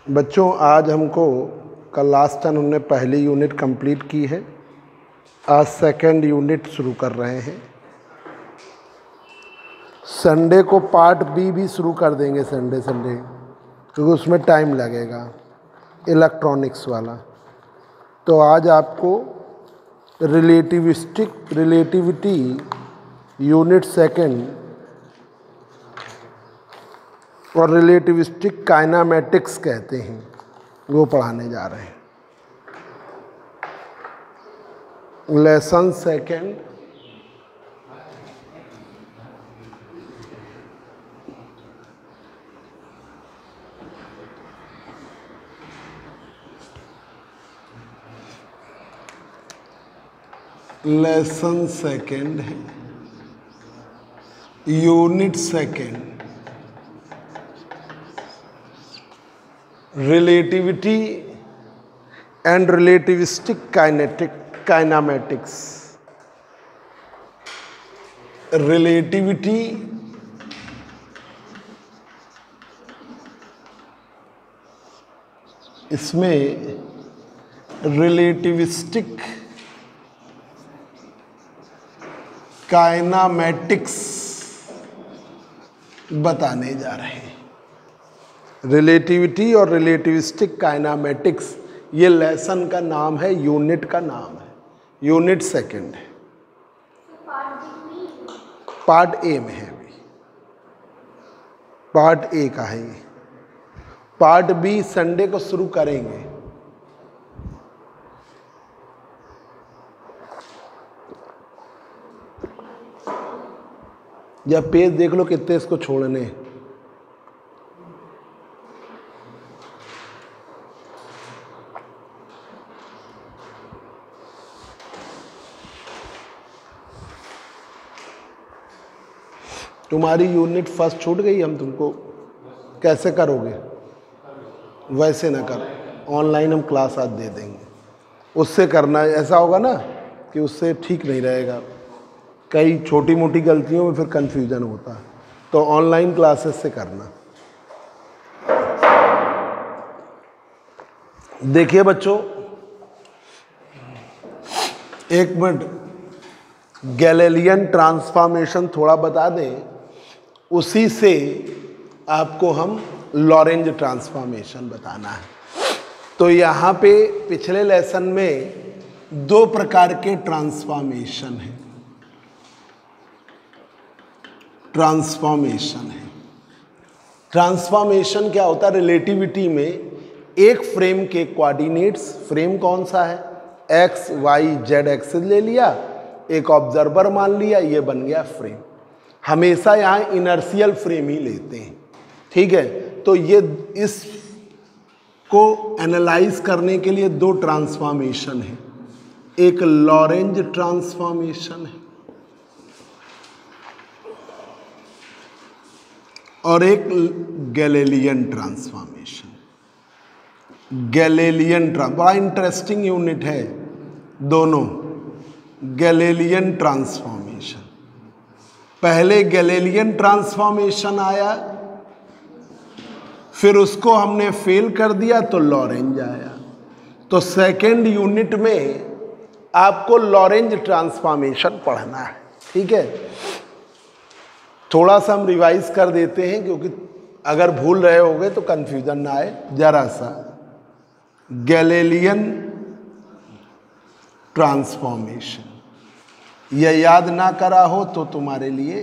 बच्चों आज हमको कल लास्ट टाइम हमने पहली यूनिट कंप्लीट की है। आज सेकंड यूनिट शुरू कर रहे हैं। संडे को पार्ट बी भी शुरू कर देंगे संडे क्योंकि उसमें टाइम लगेगा इलेक्ट्रॉनिक्स वाला। तो आज आपको रिलेटिविटी यूनिट सेकंड और रिलेटिविस्टिक काइनामेटिक्स कहते हैं, वो पढ़ाने जा रहे हैं। लेसन सेकंड है unit second relativity and relativistic kinematics. Relativity इसमें रिलेटिविस्टिक काइनामेटिक्स बताने जा रहे हैं। रिलेटिविटी और रिलेटिविस्टिक काइनामेटिक्स ये लेसन का नाम है, यूनिट का नाम है, यूनिट सेकंड है। पार्ट ए में है अभी, पार्ट ए का है ये। पार्ट बी संडे को शुरू करेंगे। या पेज देख लो कितने इसको छोड़ने। तुम्हारी यूनिट फर्स्ट छूट गई, हम तुमको कैसे करोगे? वैसे ना करो, ऑनलाइन हम क्लास आज दे देंगे, उससे करना। ऐसा होगा ना कि उससे ठीक नहीं रहेगा, कई छोटी मोटी गलतियों में फिर कंफ्यूजन होता है। तो ऑनलाइन क्लासेस से करना। देखिए बच्चों, एक मिनट, गैलीलियन ट्रांसफॉर्मेशन थोड़ा बता दें, उसी से आपको हम लॉरेंज ट्रांसफॉर्मेशन बताना है। तो यहाँ पे पिछले लेसन में दो प्रकार के ट्रांसफॉर्मेशन है। ट्रांसफॉर्मेशन क्या होता है? रिलेटिविटी में एक फ्रेम के कोऑर्डिनेट्स, फ्रेम कौन सा है? एक्स वाई जेड एक्सिस ले लिया, एक ऑब्जर्वर मान लिया, ये बन गया फ्रेम। हमेशा यहाँ इनर्शियल फ्रेम ही लेते हैं, ठीक है। तो ये इस को एनालाइज करने के लिए दो ट्रांसफॉर्मेशन है, एक लॉरेंज ट्रांसफॉर्मेशन है और एक गैलीलियन ट्रांसफॉर्मेशन। बड़ा इंटरेस्टिंग यूनिट है दोनों। गैलीलियन ट्रांसफॉर्मेशन, पहले गैलीलियन ट्रांसफॉर्मेशन आया, फिर उसको हमने फेल कर दिया तो लॉरेंज आया। तो सेकेंड यूनिट में आपको लॉरेंज ट्रांसफॉर्मेशन पढ़ना है, ठीक है। थोड़ा सा हम रिवाइज कर देते हैं क्योंकि अगर भूल रहे होगे तो कंफ्यूजन ना आए जरा सा। गैलीलियन ट्रांसफॉर्मेशन, यह याद ना करा हो तो तुम्हारे लिए।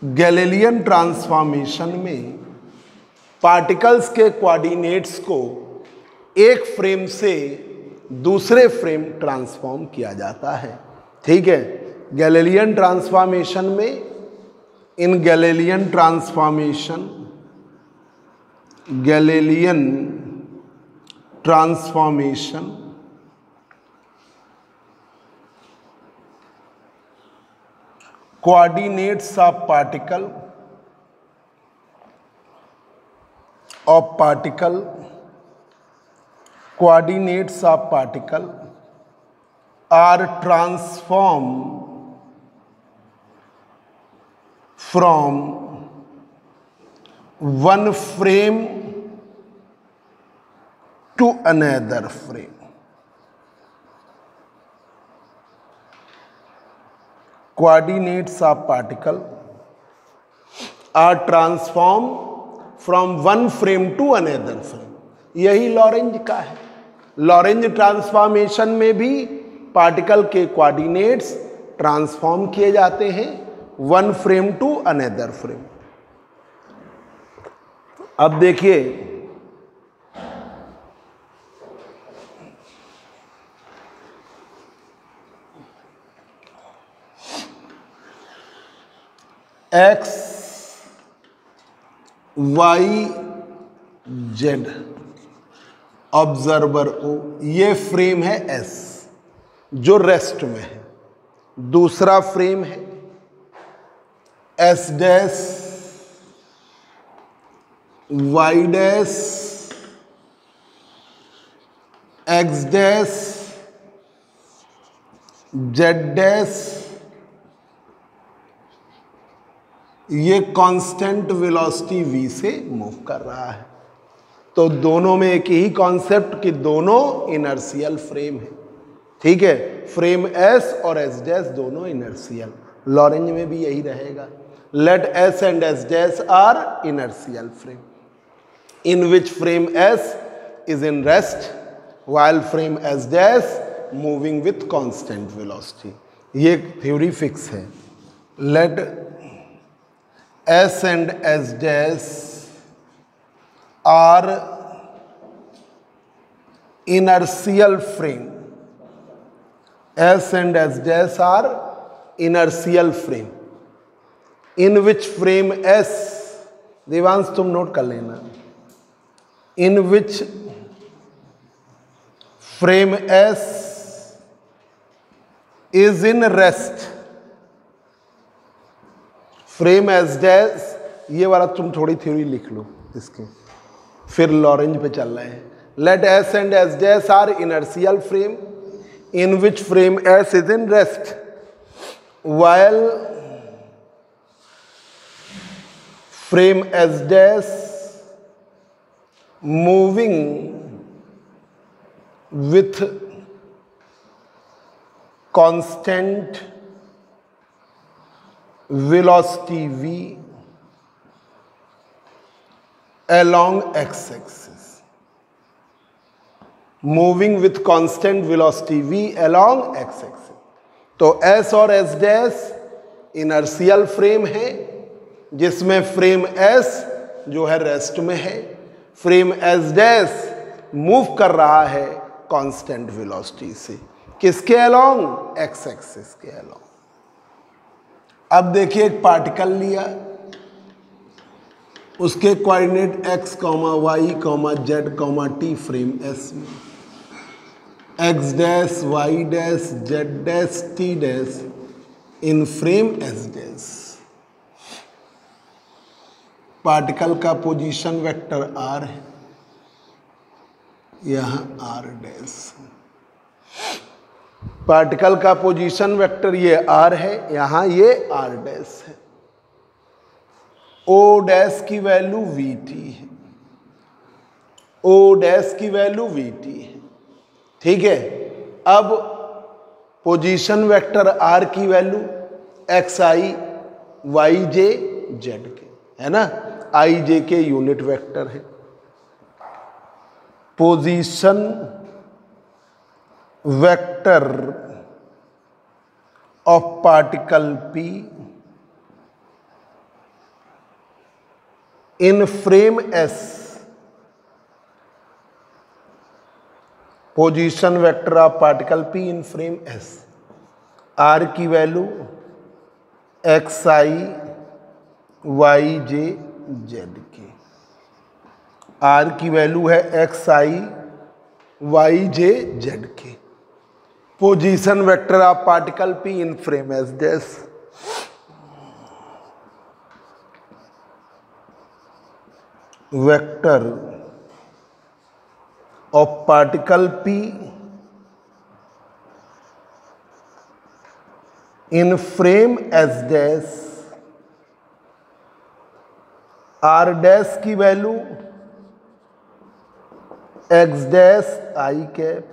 गैलीलियन ट्रांसफॉर्मेशन में पार्टिकल्स के कोऑर्डिनेट्स को एक फ्रेम से दूसरे फ्रेम ट्रांसफॉर्म किया जाता है, ठीक है। गैलीलियन ट्रांसफॉर्मेशन में, in Galilean transformation coordinates of particle are transformed from one frame to another frame. Coordinates of particle are transformed from one frame to another frame. यही लॉरेंज का है. लॉरेंज ट्रांसफॉर्मेशन में भी पार्टिकल के coordinates transform किए जाते हैं one frame to another frame. अब देखिए एक्स वाई जेड ऑब्जर्वर ओ, ये फ्रेम है एस जो रेस्ट में है. दूसरा फ्रेम है S dash Y dash x dash Z dash. ये कांस्टेंट वेलोसिटी v से मूव कर रहा है. तो दोनों में एक ही कॉन्सेप्ट कि दोनों इनर्शियल फ्रेम है. ठीक है, फ्रेम S और S डैश दोनों इनर्शियल. लॉरेंज में भी यही रहेगा. Let S and S dash are inertial frame in which frame S is in rest while frame S dash moving with constant velocity. ये थ्योरी फिक्स है. Let S and S dash are inertial frame. S and S dash are inertial frame. In which frame S, Devansh तुम note कर लेना, in which frame S is in rest. Frame S dash, ये वाला तुम थोड़ी theory लिख लो इसके, फिर लॉरेंज पे चल रहे हैं. Let S and S dash are inertial frame in which frame S is in rest while frame S dash moving with constant velocity v along x-axis. Moving with constant velocity v along x-axis. तो S और S dash inertial frame है जिसमें frame S जो है rest में है, frame S dash move कर रहा है कांस्टेंट वेलोसिटी से. किसके अलोंग? एक्स एक्सिस के अलोंग. अब देखिए एक पार्टिकल लिया, उसके coordinate x, y, z, t frame S में. x dash y dash z dash t dash in frame S dash. Particle का पोजीशन वेक्टर r है, यहाँ r डैश. पार्टिकल का पोजीशन वेक्टर ये r है, यहाँ ये r डैश है. o डैश की वैल्यू vt है, o डैश की वैल्यू vt है. ठीक है, अब पोजीशन वेक्टर r की वैल्यू xi yj z के है ना, ij के यूनिट वेक्टर है. Position vector of particle P in frame S. Position vector of particle P in frame S. R की वैल्यू xi yj z की. R की value है xi yj z की. Position vector of particle P in frame S dash. Vector of particle P in frame S dash. R dash की value x dash I cap,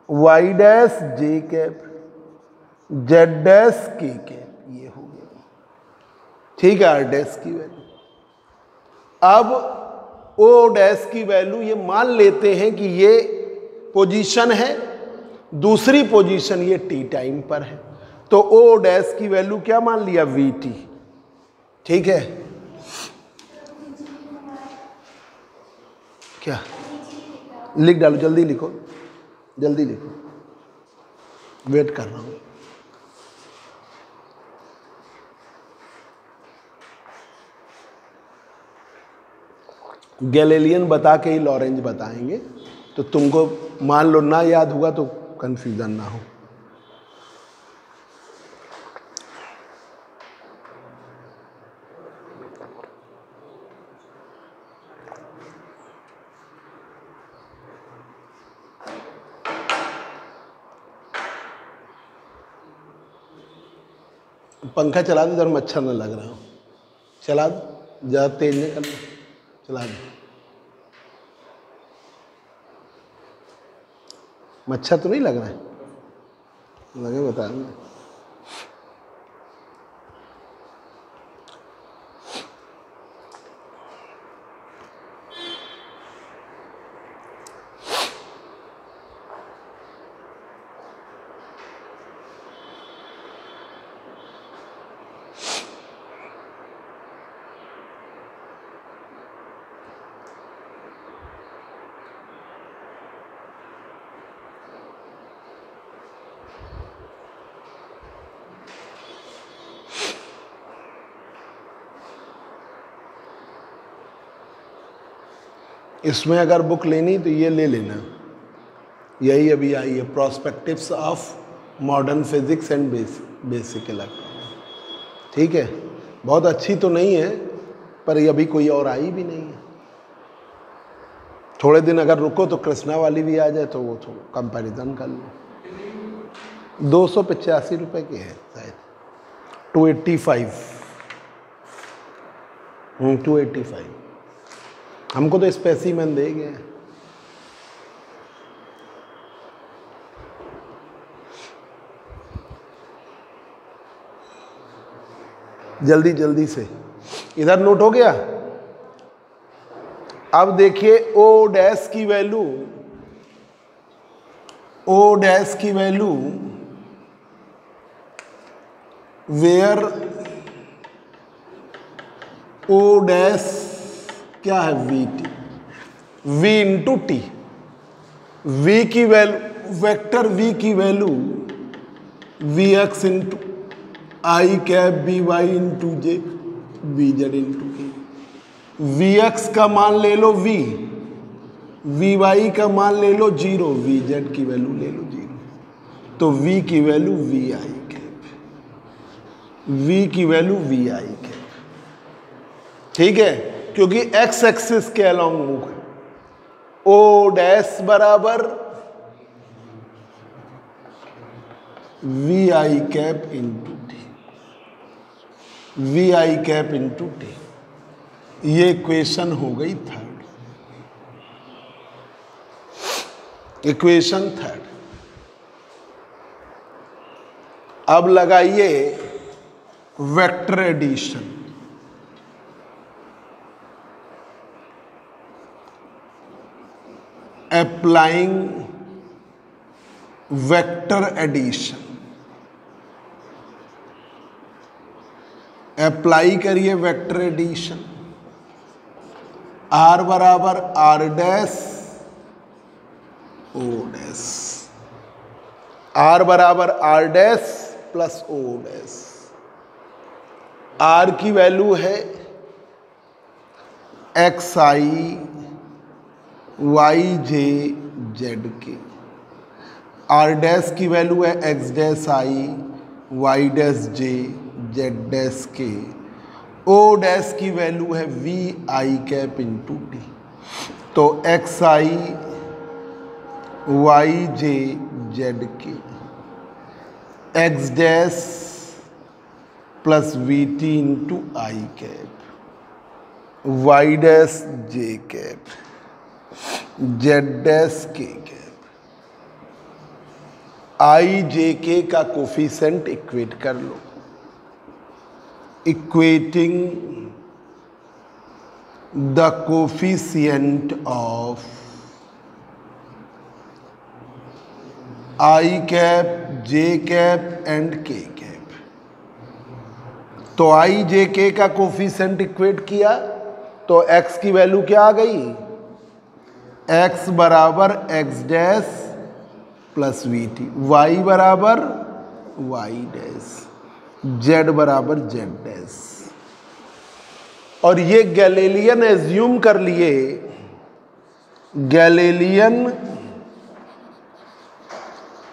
Y dash J cap, Z dash K cap, ये हो गया। ठीक है, are dash की value. अब ओ dash की value ये मान लेते हैं कि ये पोजीशन है, दूसरी पोजीशन ये टी टाइम पर है, तो ओ डैश की वैल्यू क्या मान लिया, वी टी। ठीक है, क्या लिख डालो, जल्दी लिखो, जल्दी लिखो, वेट कर रहा हूं। गैलीलियन बता के ही लॉरेंज बताएंगे, तो तुमको मान लो ना याद हुआ तो कंफ्यूजन ना हो। पंखा चला दो, इधर मच्छर न लग रहा हो, चला दो, ज़्यादा तेज नहीं करना, चला दो। मच्छर तो नहीं लग रहा है, लगे बता दें। इसमें अगर बुक लेनी तो ये ले लेना, यही अभी आई है, prospectives of modern physics and basic electronics. ठीक है, बहुत अच्छी तो नहीं है, पर ये अभी कोई और आई भी नहीं है। थोड़े दिन अगर रुको तो कृष्णा वाली भी आ जाए तो वो तो कंपैरिजन कर लो। 285 रुपये की है शायद, 285। 285 हमको तो स्पेसिमेन दे गए। जल्दी जल्दी से, इधर नोट हो गया। अब देखिए ओ डैश की वैल्यू, ओ डैश की वैल्यू वेयर ओ डैश क्या है, V T, V into T. V की वैल्यू, वेक्टर वी की value V X into I cap B Y into J B Z into K. V X का मान ले लो we, we Y का मान ले लो 0, वी जेड की वैल्यू ले लो 0, तो वी की value V I cap, V की वैल्यू वी आई कैप। ठीक है, क्योंकि एक्स एक्सिस के अलॉन्ग मूव है। ओ डैश बराबर V I cap into T, V I cap into T. ये इक्वेशन हो गई थर्ड, इक्वेशन थर्ड। अब लगाइए vector addition. Applying vector addition, apply करिए वेक्टर एडिशन। आर बराबर R dash O dash, R बराबर R dash plus O dash. R की value है X I Y J Z K, R dash की value है x dash I Y dash J Z dash K, O dash की value है V I cap into T. तो X I Y J Z K, x dash plus we T into I cap, Y dash J cap, Z dash K cap, I J K का coefficient equate कर लो। Equating the coefficient of I cap, J cap and K cap. तो I J K का coefficient equate किया तो x की value क्या आ गई, x बराबर x dash plus we T, y बराबर y डैश, z बराबर z डैश। और ये गैलीलियन एज्यूम कर लिए, गैलीलियन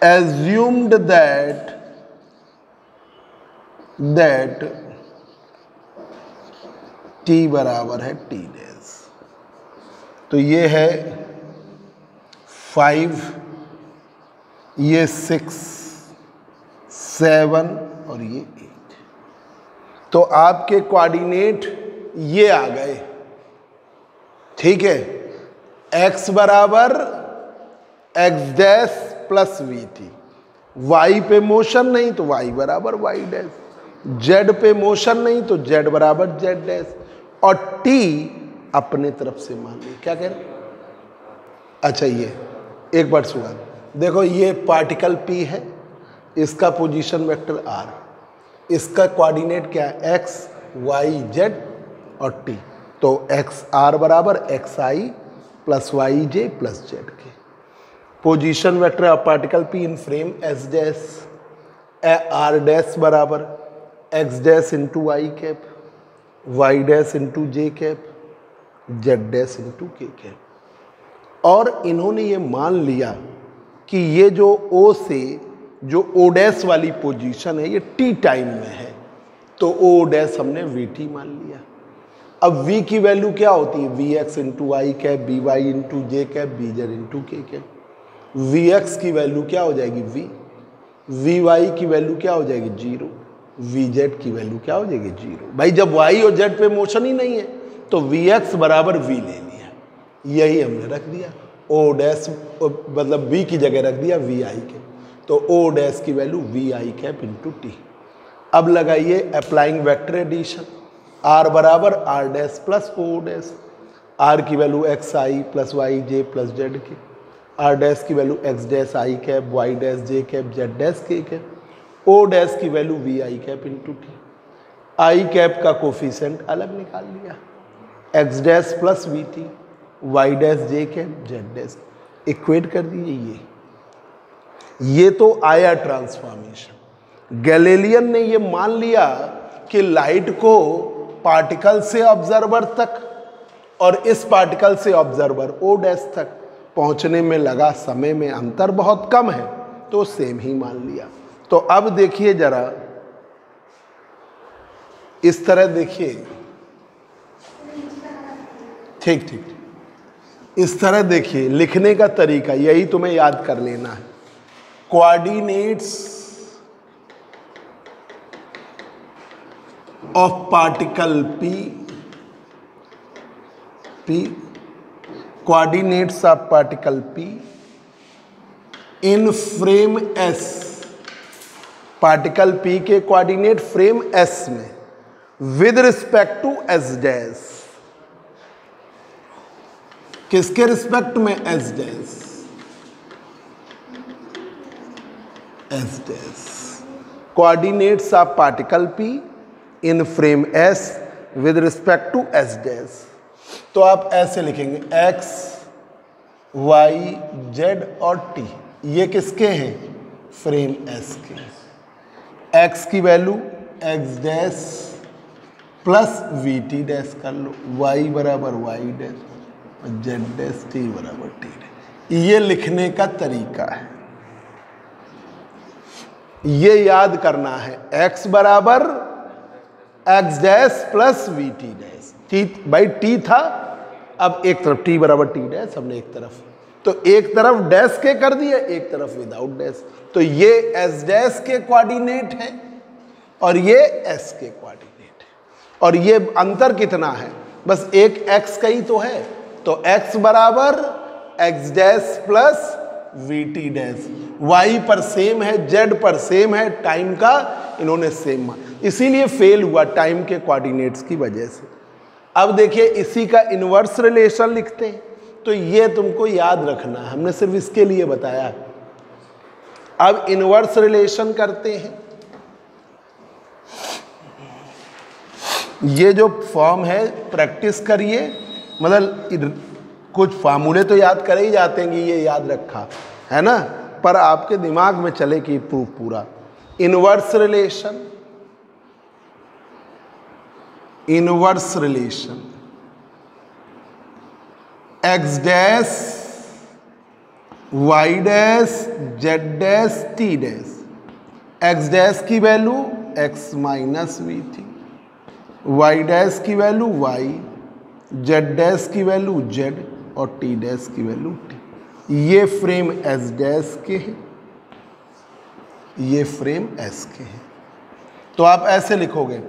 assumed that t बराबर है t डैश। तो ये है 5, ये 6, 7 और ये 8। तो आपके कोऑर्डिनेट ये आ गए, ठीक है। x बराबर x dash plus we T, Y पे मोशन नहीं तो y बराबर y डैश, z पे मोशन नहीं तो z बराबर z डैश, और t अपने तरफ से मान ली। क्या कह रहे? अच्छा, ये एक बार सुना देखो, ये पार्टिकल p है, इसका पोजीशन वेक्टर r, इसका कोऑर्डिनेट क्या है, x y z और t। तो x r बराबर x i plus y j plus z K. Position vector of particle p in frame s dash, r dash बराबर x dash into y cap, y dash into J cap, z dash into K cap. और इन्होंने ये मान लिया कि ये जो o से जो o डैश वाली पोजीशन है ये t टाइम में है, तो o डैश हमने vt मान लिया। अब v की वैल्यू क्या होती है, vx इंटू Y cap, by into J cap, bz into K cap. Vx की वैल्यू क्या हो जाएगी v, Vy की वैल्यू क्या हो जाएगी 0, Vz की वैल्यू क्या हो जाएगी 0। भाई जब y और z पे मोशन ही नहीं है तो Vx बराबर v ले लिया, यही हमने रख दिया। O डैश मतलब v की जगह रख दिया Vi के, तो O डैश की value Vi cap into T. अब लगाइए अप्लाइंग वेक्टर एडिशन, r बराबर r dash plus O dash, r की value xi plus Y J plus Z की, r डैश की value x dash I cap, y dash J cap, z dash K cap, o dash की value vi cap into T. I cap का coefficient अलग निकाल लिया, x dash plus we T, y dash J cap, z dash, equate कर दीजिए। ये तो आया ट्रांसफॉर्मेशन। गैलीलियन ने ये मान लिया कि लाइट को पार्टिकल से ऑब्जर्वर तक और इस पार्टिकल से ऑब्जर्वर o डैश तक पहुंचने में लगा समय में अंतर बहुत कम है, तो सेम ही मान लिया। तो अब देखिए जरा, इस तरह देखिए, ठीक ठीक, इस तरह देखिए लिखने का तरीका, यही तुम्हें याद कर लेना है। Coordinates of particle p, coordinates of particle p in frame s, particle p के कोऑर्डिनेट फ्रेम s में with respect to s dash, किसके रिस्पेक्ट में, s dash, s dash. Coordinates of particle p in frame s with respect to s dash. तो आप ऐसे लिखेंगे x, y, z और t, ये किसके हैं, फ्रेम s के। x की value x dash plus we t dash कर लो, y बराबर y डैश और z डैश t बराबर t डैश। ये लिखने का तरीका है, ये याद करना है। x बराबर x dash plus we t dash, t by t था, अब एक तरफ t बराबर t डैश, हमने एक तरफ, तो एक तरफ डैश के कर दिए, एक तरफ विदाउट डैश। तो ये s डैश के कोऑर्डिनेट है और ये s के कोऑर्डिनेट है, और ये अंतर कितना है, बस एक x का ही तो है, तो x बराबर x dash plus we t dash, y पर सेम है, z पर सेम है, टाइम का इन्होंने सेम, इसीलिए फेल हुआ टाइम के कोऑर्डिनेट्स की वजह से। अब देखिए इसी का इनवर्स रिलेशन लिखते हैं, तो ये तुमको याद रखना है, हमने सिर्फ इसके लिए बताया। अब इनवर्स रिलेशन करते हैं। ये जो फॉर्म है प्रैक्टिस करिए, मतलब कुछ फार्मूले तो याद कर ही जाते हैं कि ये याद रखा है ना, पर आपके दिमाग में चले कि प्रूफ पूरा। Inverse relation, inverse relation x dash y dash z dash t dash, x dash की वैल्यू x माइनस वी थी, y डैश की वैल्यू y, z डैश की वैल्यू z और t डैश की वैल्यू t। ये frame s dash के हैं, ये फ्रेम s के हैं। तो आप ऐसे लिखोगे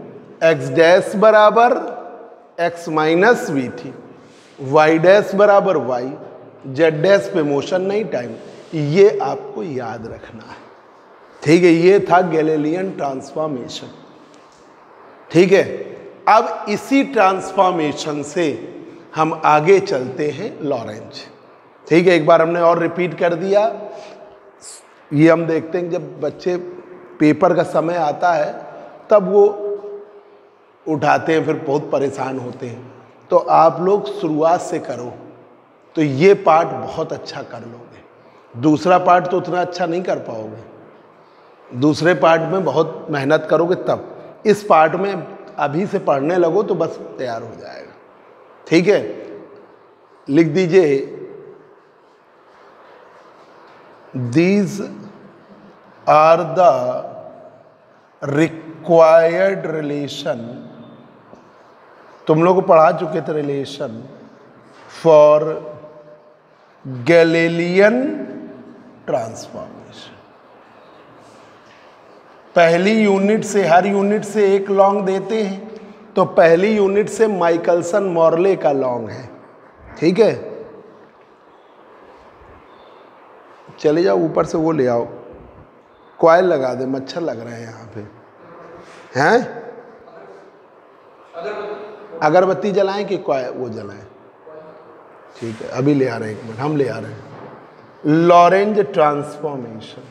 x डैश बराबर x माइनस वी थी, y डैश बराबर y, z डैश पे मोशन नहीं टाइम, ये आपको याद रखना है। ठीक है, ये था गैलीलियन ट्रांसफॉर्मेशन। ठीक है, अब इसी ट्रांसफॉर्मेशन से हम आगे चलते हैं लॉरेंज। ठीक है, एक बार हमने और रिपीट कर दिया। ये हम देखते हैं जब बच्चे पेपर का समय आता है तब वो उठाते हैं, फिर बहुत परेशान होते हैं। तो आप लोग शुरुआत से करो तो ये पार्ट बहुत अच्छा कर लोगे, दूसरा पार्ट तो उतना अच्छा नहीं कर पाओगे। दूसरे पार्ट में बहुत मेहनत करोगे तब, इस पार्ट में अभी से पढ़ने लगो तो बस तैयार हो जाएगा। ठीक है, लिख दीजिए these are the required relation, तुम लोग पढ़ा चुके थे रिलेशन फॉर गैलीलियन ट्रांसफॉर्मेशन। पहली यूनिट से, हर यूनिट से एक लॉन्ग देते हैं, तो पहली यूनिट से माइकलसन मॉर्ले का लॉन्ग है। ठीक है, चले जाओ ऊपर से वो ले आओ, कॉइल लगा दे, मच्छर लग रहे हैं यहाँ पे हैं। अगरबत्ती जलाएं कि वो जलाएं? ठीक है, अभी ले आ रहे हैं, एक मिनट हम ले आ रहे हैं। लॉरेंज ट्रांसफॉर्मेशन,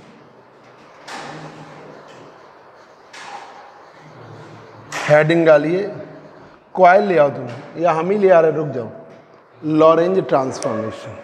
हेडिंग डालिए, कॉइल ले आओ तुम, या हम ही ले आ रहे, रुक जाओ। लॉरेंज ट्रांसफॉर्मेशन,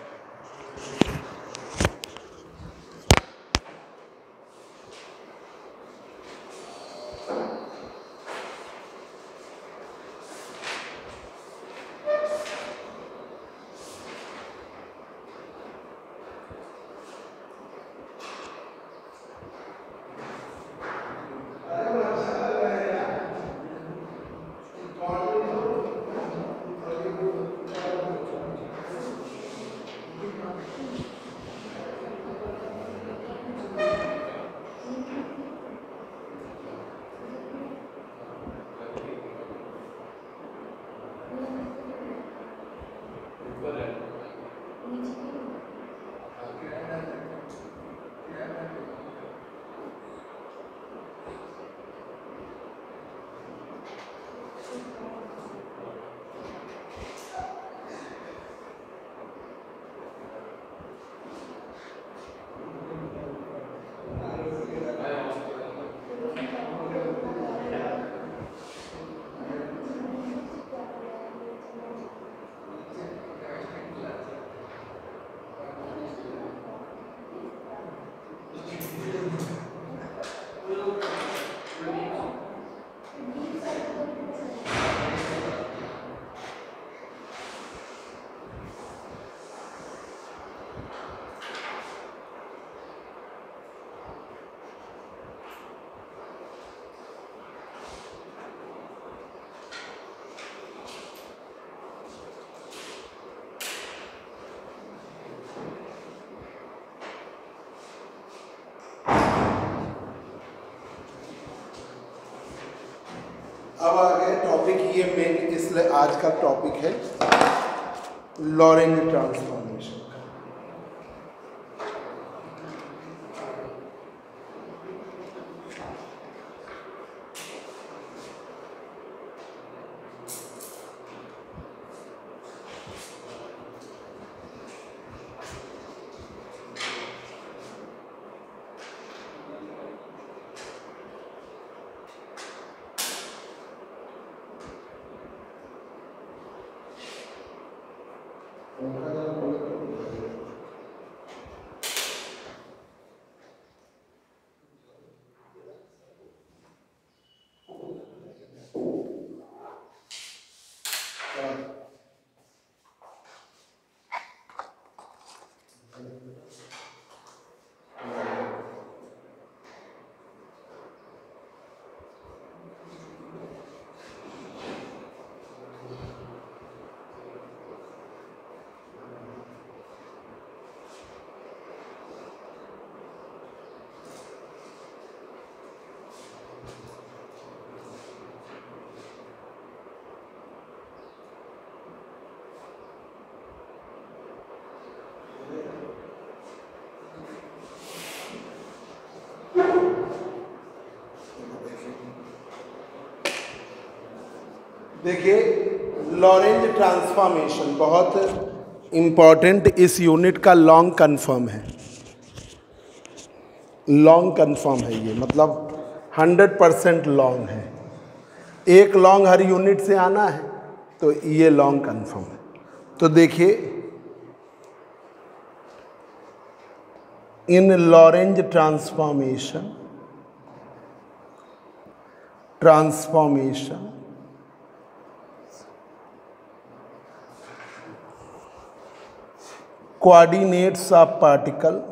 अब आ गए टॉपिक, ये मेन इसलिए आज का टॉपिक है लॉरेंज ट्रांसफॉर्मेशन का। देखिए लॉरेंज ट्रांसफॉर्मेशन बहुत इंपॉर्टेंट, इस यूनिट का लॉन्ग कन्फर्म है, लॉन्ग कन्फर्म है ये, मतलब 100% लॉन्ग है। एक लॉन्ग हर यूनिट से आना है तो ये लॉन्ग कन्फर्म है। तो देखिए in Lorentz transformation coordinates of particle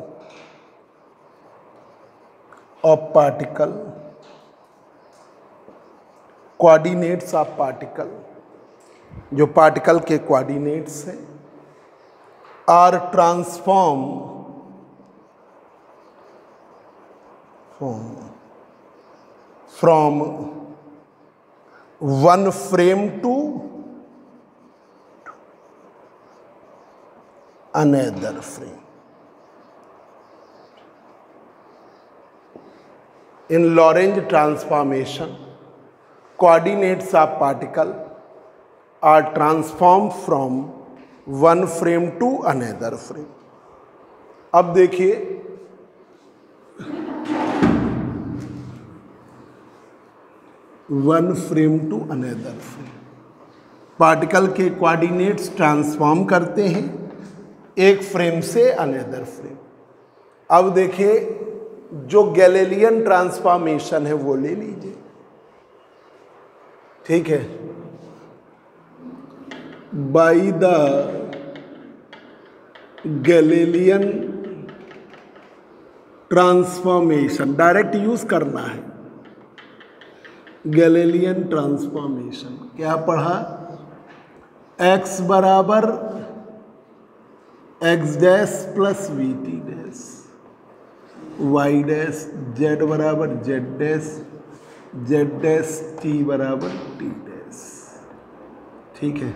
coordinates of particle, जो पार्टिकल के कोऑर्डिनेट्स हैं, are transform from one frame to another frame. In Lorentz transformation, coordinates of particle are transformed from one frame to another frame. अब देखिए one frame to another frame, particle के coordinates transform करते हैं एक frame से another frame. अब देखिए जो गैलीलियन ट्रांसफॉर्मेशन है वो ले लीजिए, ठीक है। By the Galilean transformation, direct use करना है। गैलीलियन ट्रांसफॉर्मेशन क्या पढ़ा, x बराबर x dash plus we t dash, Y dash, z बराबर जेड डैश टी बराबर टी डैश, ठीक है।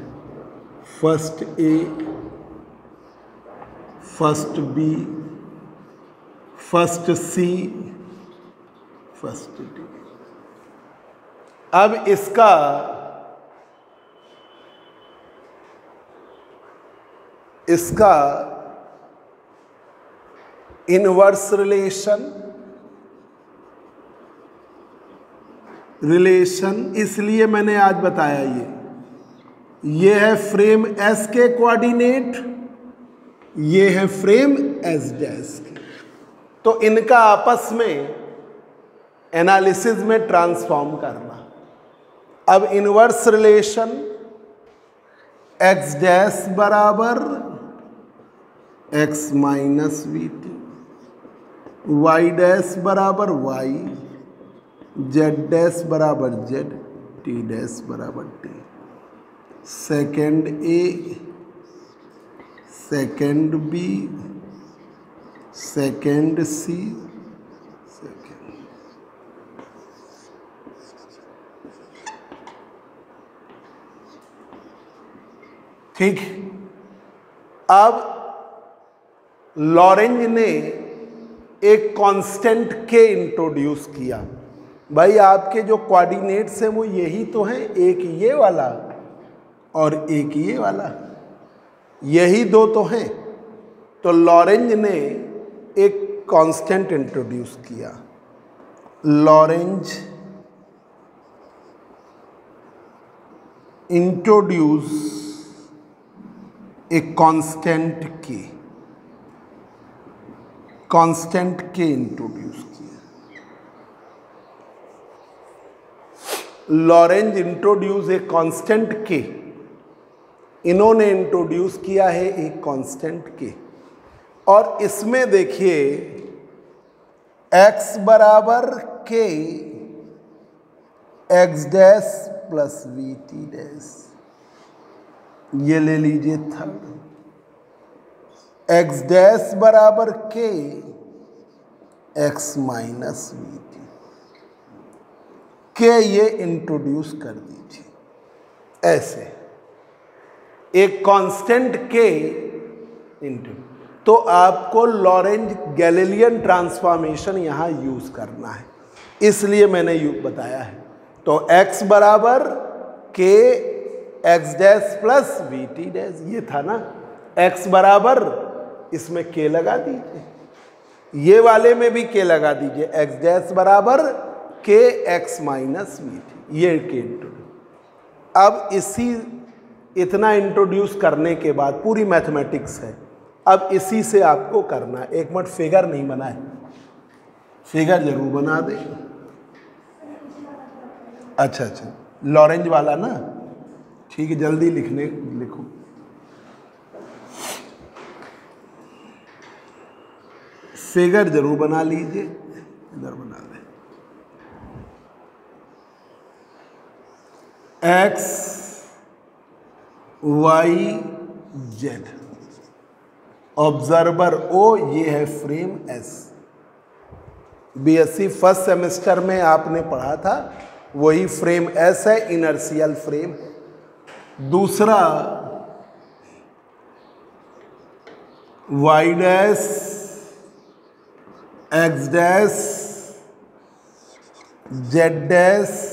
First a, first b, first c, first d. अब इसका इनवर्स रिलेशन इसलिए मैंने आज बताया, ये है फ्रेम एस के कोऑर्डिनेट, ये है फ्रेम एस डैश के, तो इनका आपस में एनालिसिस में ट्रांसफॉर्म करना। अब इनवर्स रिलेशन एक्स डैश बराबर x minus we T, y dash बराबर वाई, जेड डैश बराबर जेड, टी डैश बराबर t. Second a, second b, second c, second, ठीक। अब लॉरेंज ने एक कांस्टेंट के इंट्रोड्यूस किया। भाई आपके जो कोऑर्डिनेट्स हैं वो यही तो हैं, एक ये वाला और एक ये वाला, यही दो तो हैं। तो लॉरेंज ने एक कांस्टेंट इंट्रोड्यूस किया। लॉरेंज इंट्रोड्यूस ए कांस्टेंट के इंट्रोड्यूस किया। लॉरेंज इंट्रोड्यूस ए कांस्टेंट के, इन्होंने इंट्रोड्यूस किया है एक कांस्टेंट के। और इसमें देखिए x बराबर के x dash plus we t dash, ये ले लीजिए थर्ड। एक्स डैश बराबर के एक्स माइनस वी टी, के ये इंट्रोड्यूस कर दीजिए। ऐसे एक कांस्टेंट के इंट्रोड्यूस, तो आपको लॉरेंज गैलीलियन ट्रांसफॉर्मेशन यहां यूज करना है, इसलिए मैंने बताया है। तो x बराबर के x dash plus we t dash, ये था ना। x बराबर, इसमें k लगा दीजिए, ये वाले में भी k लगा दीजिए। एक्स डैश बराबर के एक्स माइनस वी टी, ये के इंट्रोड्यूस। अब इतना इंट्रोड्यूस करने के बाद पूरी मैथमेटिक्स है, अब इसी से आपको करना है। एक मिनट, फिगर नहीं बना है, फिगर जरूर बना दे। अच्छा, लॉरेंज वाला ना, ठीक है, जल्दी लिखो। फिगर जरूर बना लीजिए, इधर बना दें। एक्स वाई जेड, ऑब्जर्वर ओ, ये है frame S. BSc first semester में आपने पढ़ा था, वही फ्रेम एस है, इनर्शियल फ्रेम। दूसरा y dash x dash Z dash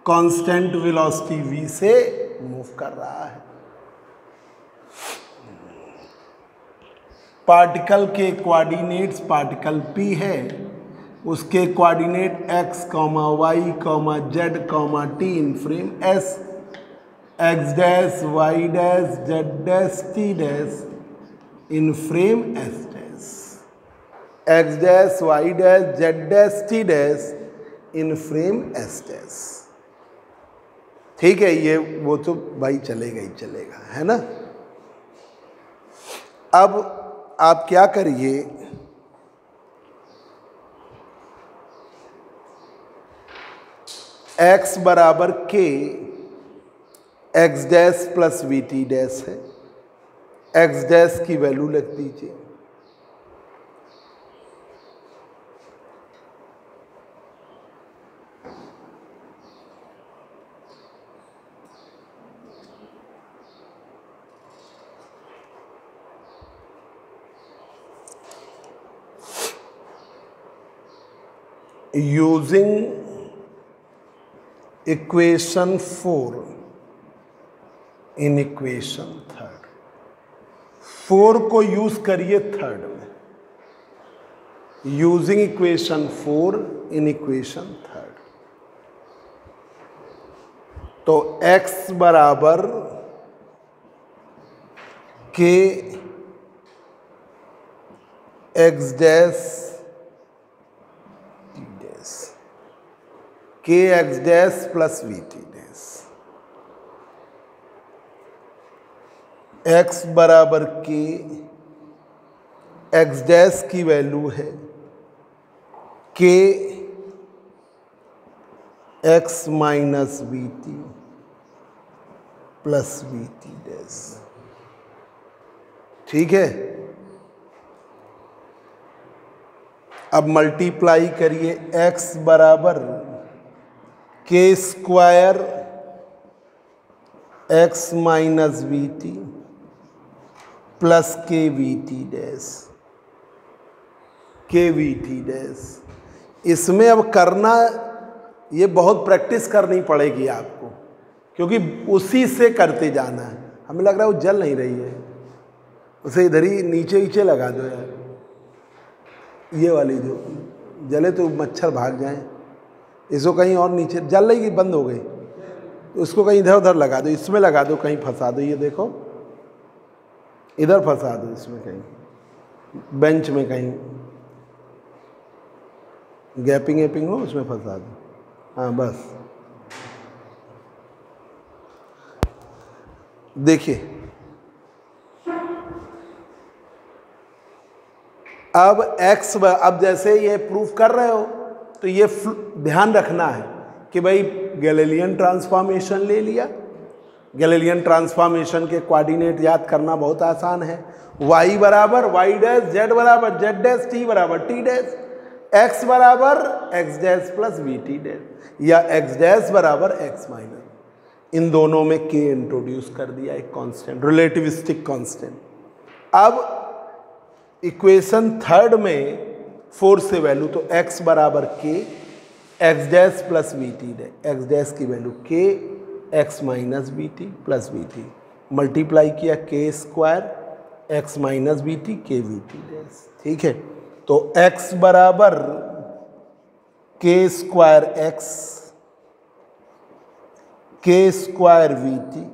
constant velocity v से मूव कर रहा है। पार्टिकल के कोऑर्डिनेट्स, पार्टिकल p है, उसके coordinate x, y, z, t in frame s, x dash y dash z dash t dash in frame s dash, x dash y dash z dash t dash in frame s dash. ठीक है, ये वो तो भाई चलेगा ही चलेगा, है ना। अब आप क्या करिए, x बराबर के x dash plus we t dash है, एक्स डैश की वैल्यू लिख दीजिए। Using equation 4 in equation third, 4 को यूज करिए थर्ड में। Using equation 4 in equation third, तो x बराबर के एक्स डैश के x dash plus we t dash, x बराबर के एक्स डैश की वैल्यू है k x minus we t plus we t dash. ठीक है, अब मल्टीप्लाई करिए, x बराबर के square x minus we t plus के वी टी डैश, के वी टी डैश। इसमें अब करना, ये बहुत प्रैक्टिस करनी पड़ेगी आपको, क्योंकि उसी से करते जाना है। हमें लग रहा है वो जल नहीं रही है, उसे इधर ही नीचे नीचे लगा दो यार, ये वाली जो जले तो मच्छर भाग जाए। इसको कहीं और नीचे, जल रही कि बंद हो गई, उसको कहीं इधर उधर लगा दो, इसमें लगा दो, कहीं फंसा दो। ये देखो इधर फंसा दो, इसमें कहीं बेंच में कहीं गैपिंग वेपिंग हो उसमें फंसा दो। हाँ बस देखिए, अब x, अब जैसे ये प्रूफ कर रहे हो तो ये ध्यान रखना है कि भाई गैलीलियन ट्रांसफॉर्मेशन ले लिया। गैलीलियन ट्रांसफॉर्मेशन के कोऑर्डिनेट याद करना बहुत आसान है। y बराबर y डैश, z बराबर z डैश, t बराबर t डैश, x बराबर x dash plus we t dash, या x डैश बराबर x माइनस, इन दोनों में k इंट्रोड्यूस कर दिया, एक कांस्टेंट, रिलेटिविस्टिक कांस्टेंट। अब इक्वेशन थर्ड में 4 से वैल्यू, तो x बराबर k, x dash plus we t dash, x dash की value k, x minus we t plus we t, multiply किया k square x minus we t के v t dash. ठीक है, तो x बराबर k square x, k square we t,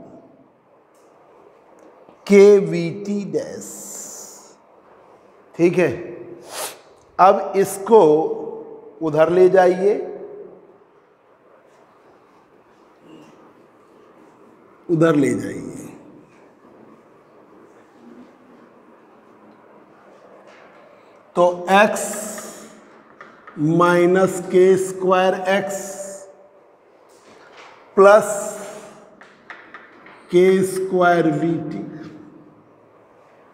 के v t dash. ठीक है, अब इसको उधर ले जाइए, उधर ले जाइए, तो x minus k square x plus के स्क्वायर वी टी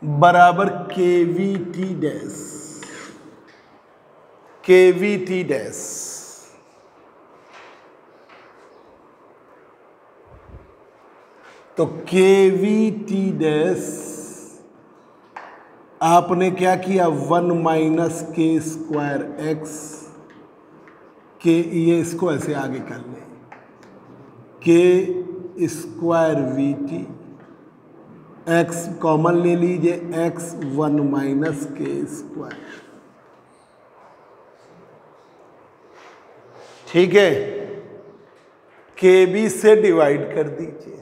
बराबर के वी टी डैश, के वी टी डैश। तो के वी टी डैश आपने क्या किया, 1 माइनस के स्क्वायर एक्स, के, ये इसको ऐसे आगे कर लें, के square we T, x common ले लीजिए, एक्स 1 माइनस के स्क्वायर। ठीक है, के बी से डिवाइड कर दीजिए,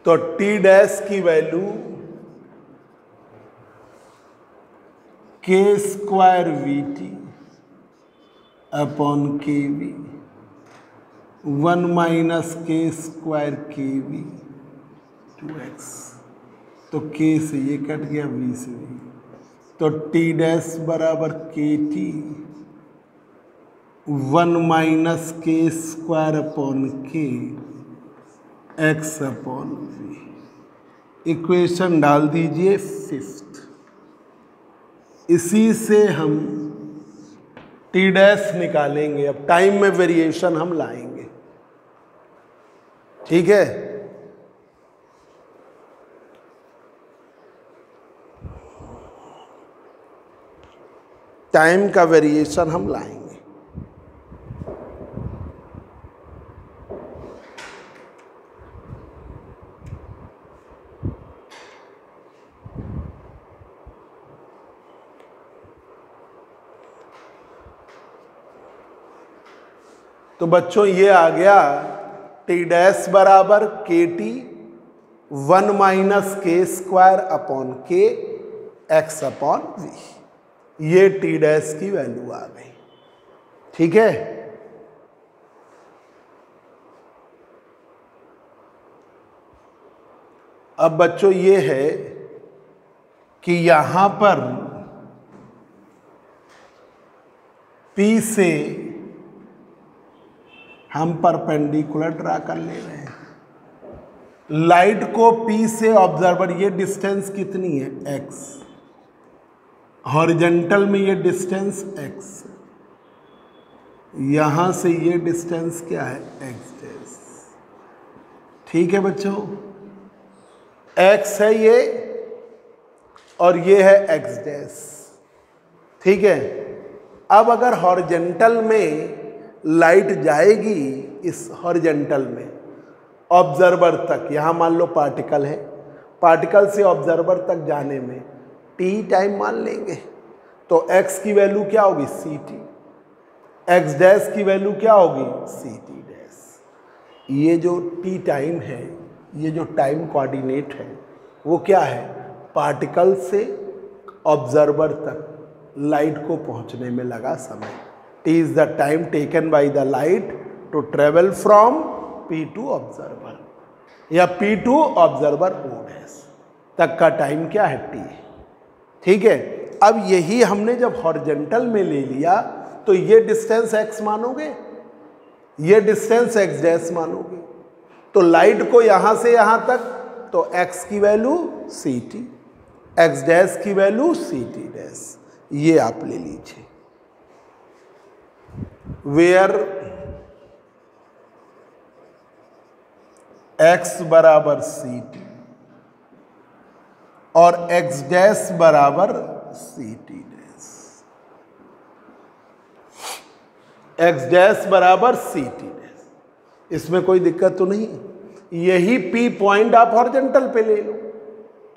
तो टी डैश की वैल्यू के स्क्वायर वी टी अपॉन के वी, 1 माइनस के स्क्वायर के वी 2x, तो k से ये कट गया, v से v, तो t डैश बराबर के t 1 minus k square upon के x अपॉन v। इक्वेशन डाल दीजिए 5th। इसी से हम टी डैश निकालेंगे, अब टाइम में वेरिएशन हम लाएंगे। ठीक है, टाइम का वेरिएशन हम लाएंगे। तो बच्चों ये आ गया टी डैश बराबर के t 1 minus k square upon k x upon we, ये टी डैश की वैल्यू आ गई। ठीक है, अब बच्चों ये है कि यहां पर P से हम परपेंडिकुलर ड्रा कर ले रहे हैं। लाइट को P से ऑब्जर्वर, ये डिस्टेंस कितनी है x, हॉरिजेंटल में ये डिस्टेंस x, यहां से ये डिस्टेंस क्या है x डैश, ठीक है बच्चों, x है ये और ये है x डैश। ठीक है, अब अगर हॉरिजेंटल में लाइट जाएगी, इस हॉरिजेंटल में ऑब्जर्वर तक, यहां मान लो पार्टिकल है, पार्टिकल से ऑब्जर्वर तक जाने में t टाइम मान लेंगे, तो x की वैल्यू क्या होगी ct, x डैश की वैल्यू क्या होगी ct डैश। ये जो t टाइम है, ये जो टाइम कोऑर्डिनेट है वो क्या है, पार्टिकल से ऑब्जर्वर तक लाइट को पहुंचने में लगा समय। t is the time taken by the light to travel from p to observer, या p to observer o dash तक का टाइम क्या है t। ठीक है, अब यही हमने जब हॉरिजेंटल में ले लिया तो ये डिस्टेंस x मानोगे, ये डिस्टेंस x डैश मानोगे, तो लाइट को यहां से यहां तक, तो x की वैल्यू ct, x डैश की वैल्यू ct डैश, ये आप ले लीजिए। वेयर x बराबर ct और x डैश बराबर ct डैश, x डैश बराबर ct डैश, इसमें कोई दिक्कत तो नहीं। यही P पॉइंट आप हॉरिजेंटल पे ले लो,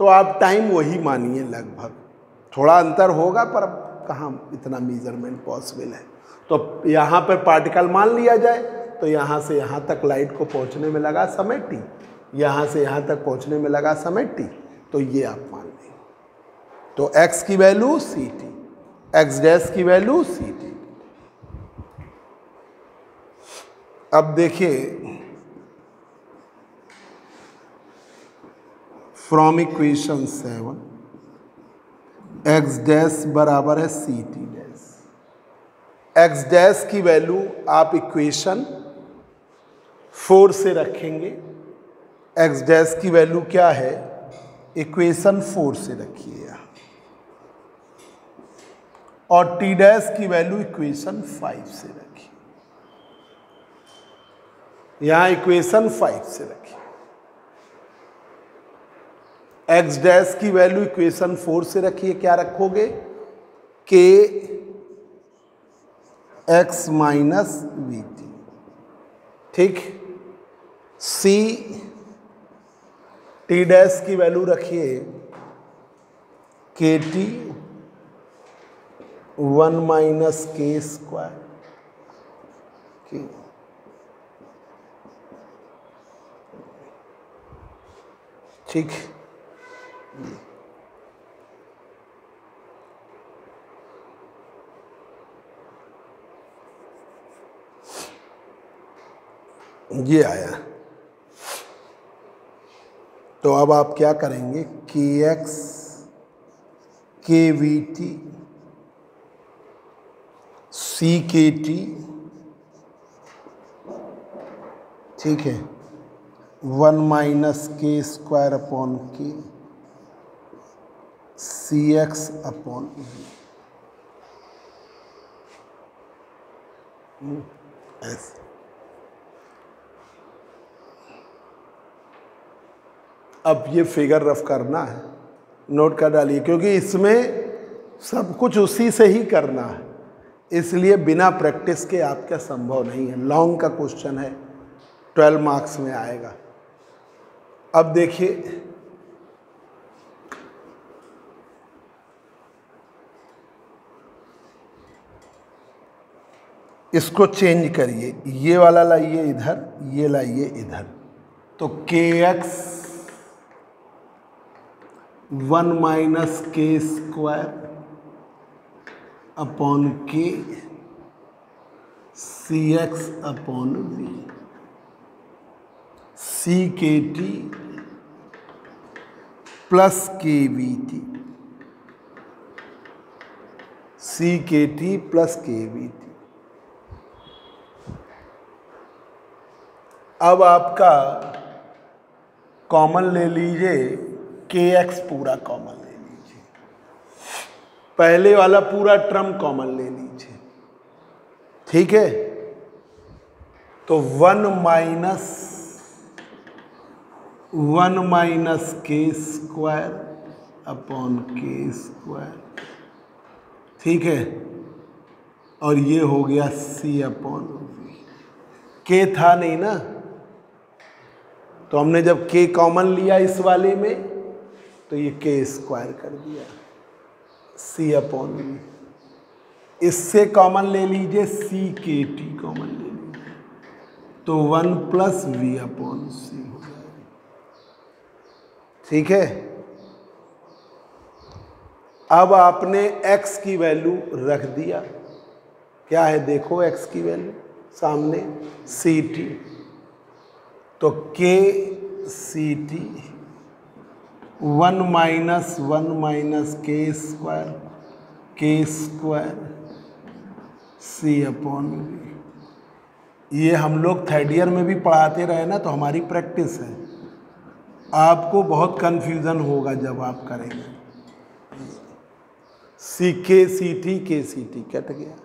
तो आप टाइम वही मानिए, लगभग थोड़ा अंतर होगा पर अब कहाँ इतना मेजरमेंट पॉसिबल है। तो यहाँ पर पार्टिकल मान लिया जाए, तो यहाँ से यहाँ तक लाइट को पहुँचने में लगा समय t, यहाँ से यहाँ तक पहुँचने में लगा समय t, तो ये आप मान लें। तो x की वैल्यू ct, x डैश की वैल्यू ct। अब देखिए, फ्रॉम इक्वेशन 7 x डैश बराबर है ct डैश, x डैश की वैल्यू आप इक्वेशन 4 से रखेंगे, x डैश की वैल्यू क्या है इक्वेशन 4 से रखिए यहाँ, और t डैश की वैल्यू इक्वेशन 5 से रखिए, यहाँ इक्वेशन 5 से रखिए। x डैश की वैल्यू इक्वेशन 4 से रखिए, क्या रखोगे k x minus we T. ठीक, c t डैश की वैल्यू रखिए के टी 1 माइनस के स्क्वायर। ठीक, ये आया। तो अब आप क्या करेंगे, के x k v t c k T, ठीक है, 1 minus k square upon k c x upon we, ऐसे। अब ये फिगर रफ करना है, नोट कर डालिए, क्योंकि इसमें सब कुछ उसी से ही करना है, इसलिए बिना प्रैक्टिस के आपका संभव नहीं है। लॉन्ग का क्वेश्चन है, 12 मार्क्स में आएगा। अब देखिए, इसको चेंज करिए, ये वाला लाइए इधर, ये लाइए इधर, तो के x 1 minus k square upon k c x upon we, C k T plus के v t, c k T plus के वी टी। अब आपका कॉमन ले लीजिए, के एक्स पूरा कॉमन ले लीजिए, पहले वाला पूरा टर्म कॉमन ले लीजिए, ठीक है। तो 1 minus 1 minus k square upon k square, ठीक है। और ये हो गया c अपॉन वी। के था नहीं ना, तो हमने जब k कॉमन लिया इस वाले में तो ये के स्क्वायर कर दिया, c अपॉन वी। इससे कॉमन ले लीजिए, सी के टी कॉमन ले लीजिए, तो 1 प्लस वी अपॉन सी हो जाएगा, ठीक है। अब आपने x की वैल्यू रख दिया, क्या है देखो x की वैल्यू सामने, सी टी, तो के C T 1 minus k square c upon we. ये हम लोग थर्ड ईयर में भी पढ़ाते रहे ना, तो हमारी प्रैक्टिस है। आपको बहुत कंफ्यूजन होगा जब आप करेंगे। के सी टी कट गया,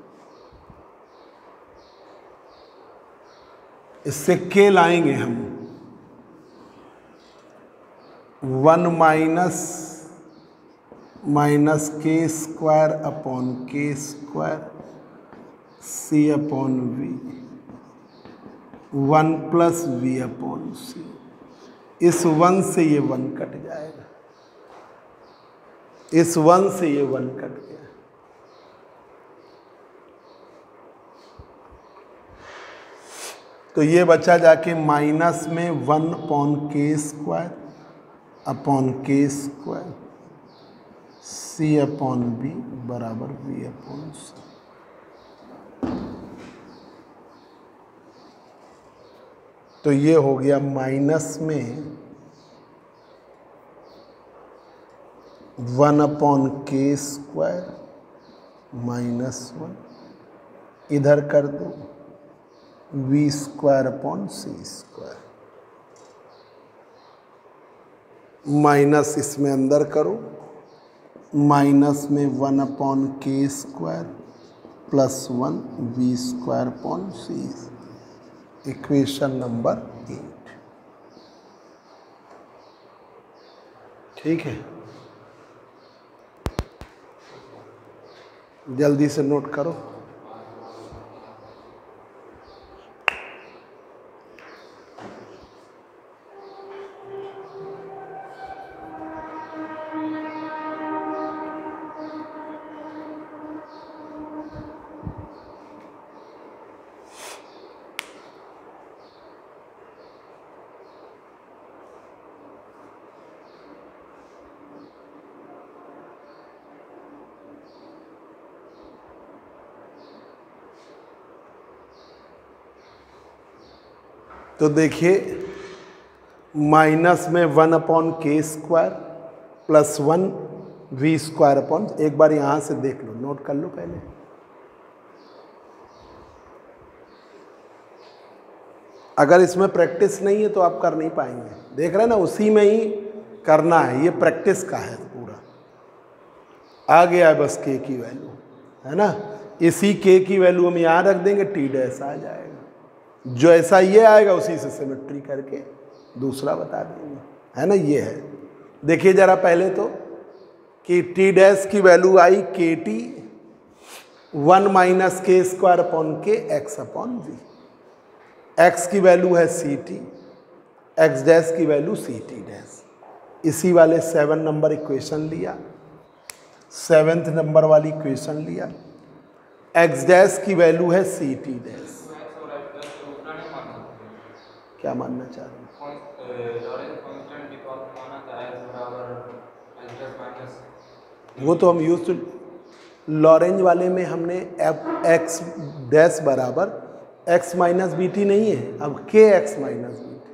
इससे के लाएंगे हम, 1 minus k square upon k square c upon v, 1 plus v upon c. इस 1 से ये 1 कट जाएगा, इस 1 से ये 1 कट गया, तो ये बचा जाके माइनस में 1 upon k square upon k square c upon B बराबर वी अपॉन सी। तो ये हो गया माइनस में 1 अपॉन के स्क्वायर माइनस 1, इधर कर दो वी स्क्वायर अपॉन सी स्क्वायर, माइनस इसमें अंदर करो, माइनस में 1 upon k square plus 1 v square upon c, equation number 8, ठीक है। जल्दी से नोट करो। तो देखिए माइनस में 1 upon k square plus 1 v square upon, एक बार यहाँ से देख लो, नोट कर लो पहले। अगर इसमें प्रैक्टिस नहीं है तो आप कर नहीं पाएंगे, देख रहे हैं ना, उसी में ही करना है, ये प्रैक्टिस का है पूरा। आ गया है बस के की वैल्यू, है ना, इसी के की वैल्यू हम यहाँ रख देंगे, टी डैश आ जाएगा, जो ऐसा ये आएगा उसी से सिमेट्री करके दूसरा बता देंगे, है ना। ये है, देखिए जरा पहले तो कि टी डैश की वैल्यू आई के t 1 minus k square upon k x upon we, x की वैल्यू है सी टी, एक्स डैश की वैल्यू सी टी डैश। इसी वाले 7 नंबर इक्वेशन लिया, 7th नंबर वाली इक्वेशन लिया, एक्स डैश की वैल्यू है सी टी डैश। क्या मानना चाह रहे हैं? वो तो हम यूज टू लॉरेंज वाले में हमने एक्स डैश बराबर एक्स माइनस बी टी नहीं है, अब k x minus B T.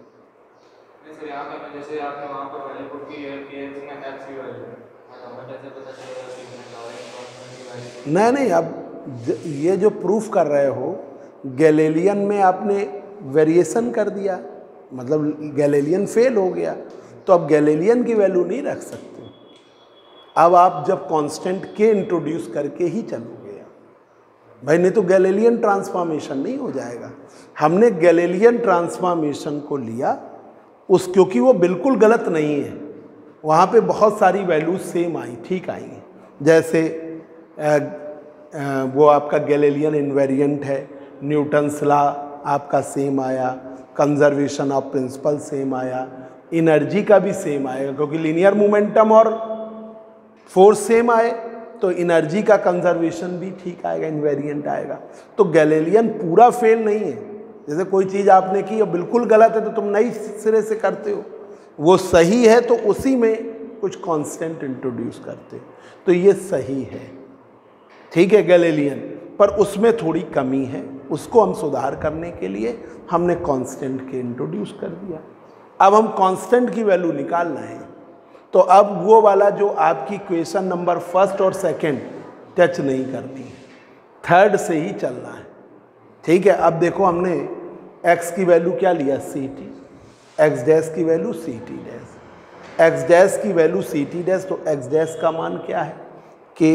नहीं, अब ये जो प्रूफ कर रहे हो गैलीलियन में आपने वेरिएशन कर दिया, मतलब गैलीलियन फेल हो गया, तो अब गैलीलियन की वैल्यू नहीं रख सकते। अब आप जब कांस्टेंट के इंट्रोड्यूस करके ही चलोगे भाई, नहीं तो गैलीलियन ट्रांसफॉर्मेशन नहीं हो जाएगा। हमने गैलीलियन ट्रांसफॉर्मेशन को लिया, उस, क्योंकि वो बिल्कुल गलत नहीं है, वहाँ पे बहुत सारी वैल्यूज सेम आई, ठीक आई हैं। जैसे वो आपका गैलीलियन इन्वेरिएंट है, न्यूटन्स लॉ आपका सेम आया, कंजर्वेशन ऑफ प्रिंसिपल सेम आया, एनर्जी का भी सेम आएगा, क्योंकि लीनियर मोमेंटम और फोर्स सेम आए तो एनर्जी का कंजर्वेशन भी ठीक आएगा, इन्वेरिएंट आएगा। तो गैलीलियन पूरा फेल नहीं है। जैसे कोई चीज़ आपने की और बिल्कुल गलत है तो तुम नई सिरे से करते हो, वो सही है तो उसी में कुछ कांस्टेंट इंट्रोड्यूस करते हो, तो ये सही है, ठीक है गैलीलियन, पर उसमें थोड़ी कमी है, उसको हम सुधार करने के लिए हमने कांस्टेंट के इंट्रोड्यूस कर दिया। अब हम कांस्टेंट की वैल्यू निकाल रहे हैं, तो अब वो वाला जो आपकी क्वेश्चन नंबर फर्स्ट और सेकंड टच नहीं करती है, थर्ड से ही चलना है, ठीक है। अब देखो हमने x की वैल्यू क्या लिया, सी टी, एक्स डैश की value c t dash, x dash की वैल्यू सी टी डैश, तो एक्स डैश का मान क्या है, k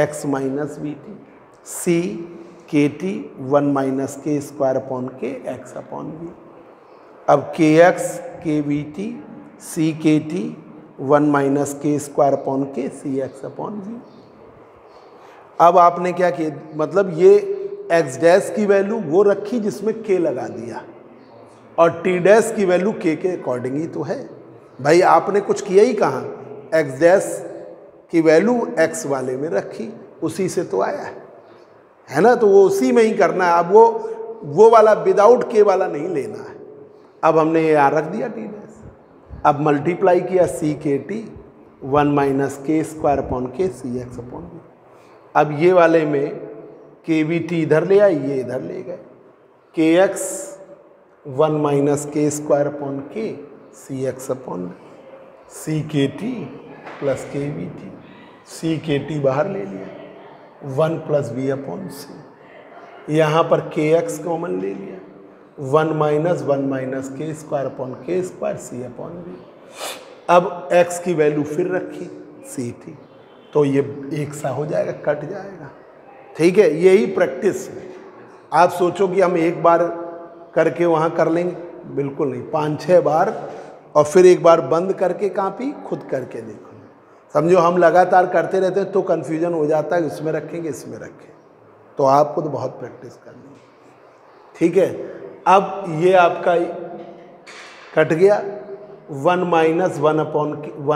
x minus we t, c k t 1 minus k square upon k x upon v. अब k x k v t c k t 1 minus k square upon k c x upon v. अब आपने क्या किया, मतलब ये x dash की value वो रखी जिसमें के लगा दिया, और टी डैश की वैल्यू के अकॉर्डिंग ही तो है। भाई आपने कुछ किया ही कहाँ, एक्स डैश की वैल्यू एक्स वाले में रखी, उसी से तो आया है ना, तो वो उसी में ही करना है। अब वो वाला विदाउट के वाला नहीं लेना है। अब हमने ये आर रख दिया टी डैश, अब मल्टीप्लाई किया सी k t 1 minus k square upon k c x upon v. अब ये वाले में के वी टी इधर ले आए, ये इधर ले गए, के x 1 minus k square upon k c x upon सी के टी प्लस के v t, c k T बाहर ले लिया, 1 प्लस वी अपॉन सी, यहाँ पर के एक्स कॉमन ले लिया, 1 minus k square upon k square c upon v. अब x की वैल्यू फिर रखी सी थी, तो ये एक सा हो जाएगा, कट जाएगा, ठीक है। यही प्रैक्टिस है। आप सोचो कि हम एक बार करके वहाँ कर लेंगे, बिल्कुल नहीं, 5-6 बार, और फिर एक बार बंद करके कॉपी खुद करके देखो। समझो हम लगातार करते रहते हैं तो कन्फ्यूजन हो जाता है, इसमें रखेंगे इसमें रखें, तो आपको तो बहुत प्रैक्टिस करनी है, ठीक है। अब ये आपका कट गया, 1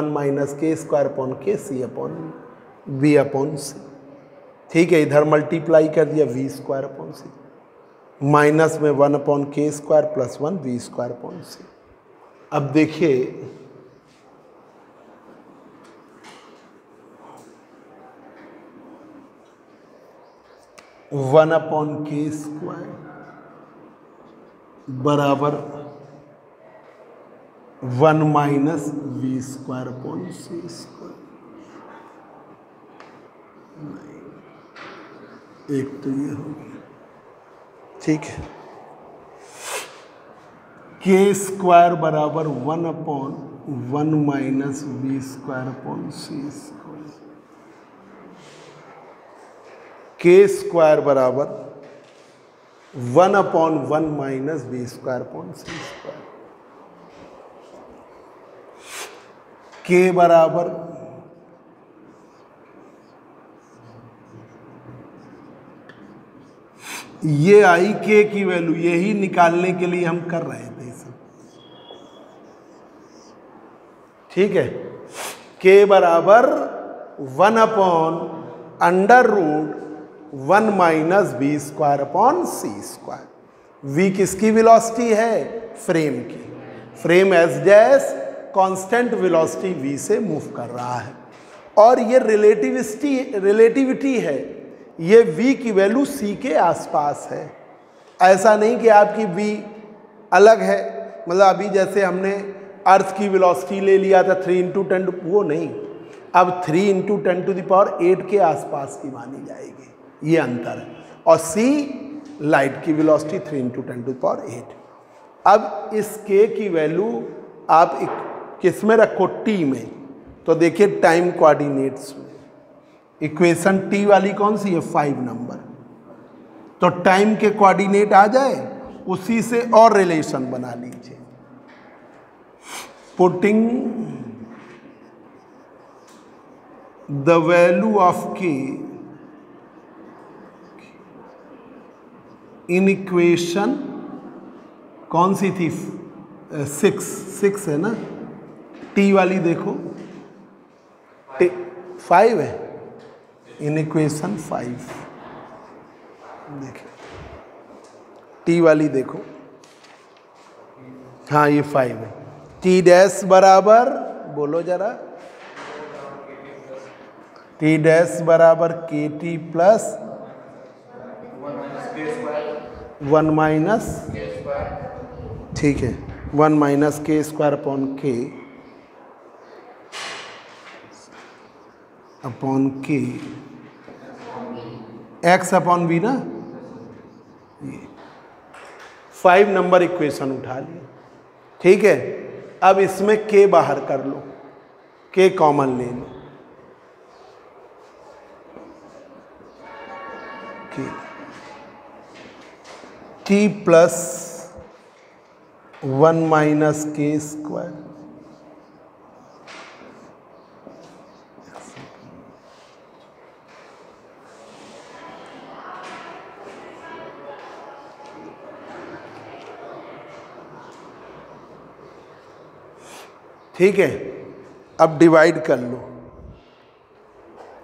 minus k square upon k c upon v upon c, ठीक है। इधर मल्टीप्लाई कर दिया v square upon c, minus में 1 upon k square plus 1 v square upon c. अब देखिए 1 अपॉन के स्क्वायर बराबर 1 minus we square upon C square, एक तो ये हो गया, ठीक है। के स्क्वायर बराबर 1 upon 1 minus we square upon C square, k square बराबर 1 upon 1 minus we square upon C square, k बराबर ये आई के की वैल्यू, यही निकालने के लिए हम कर रहे थे सब, ठीक है। के बराबर 1 upon under root 1 minus we square upon C square. V किसकी वेलोसिटी है, फ्रेम की, frame S dash constant velocity v से मूव कर रहा है, और ये रिलेटिविटी है, ये v की वैल्यू c के आसपास है। ऐसा नहीं कि आपकी v अलग है, मतलब अभी जैसे हमने अर्थ की वेलोसिटी ले लिया था 3 इंटू 10, वो नहीं, अब 3 इंटू 10 टू द पावर 8 के आसपास की मानी जाएगी, ये अंतर है। और c लाइट की velocity 3 into 10 to the power 8। अब इस k की वैल्यू आप किस में रखो, t में, तो देखिए टाइम कोऑर्डिनेट्स में इक्वेशन t वाली कौन सी है, 5 नंबर, तो टाइम के कोऑर्डिनेट आ जाए, उसी से और रिलेशन बना लीजिए, putting the value of k in equation, कौन सी थी? 6 है ना, टी वाली देखो, 5 है, इन इक्वेशन 5 देखिए, टी वाली देखो, हाँ ये 5 है। टी डैश बराबर, बोलो जरा, टी डैश बराबर के टी प्लस 1 माइनस, ठीक है, 1 minus k square upon k x upon B ना, ये 5 नंबर इक्वेशन उठा लिया, ठीक है। अब इसमें के बाहर कर लो, के कॉमन ले लो, के T plus 1 minus k square, ठीक है। अब डिवाइड कर लो,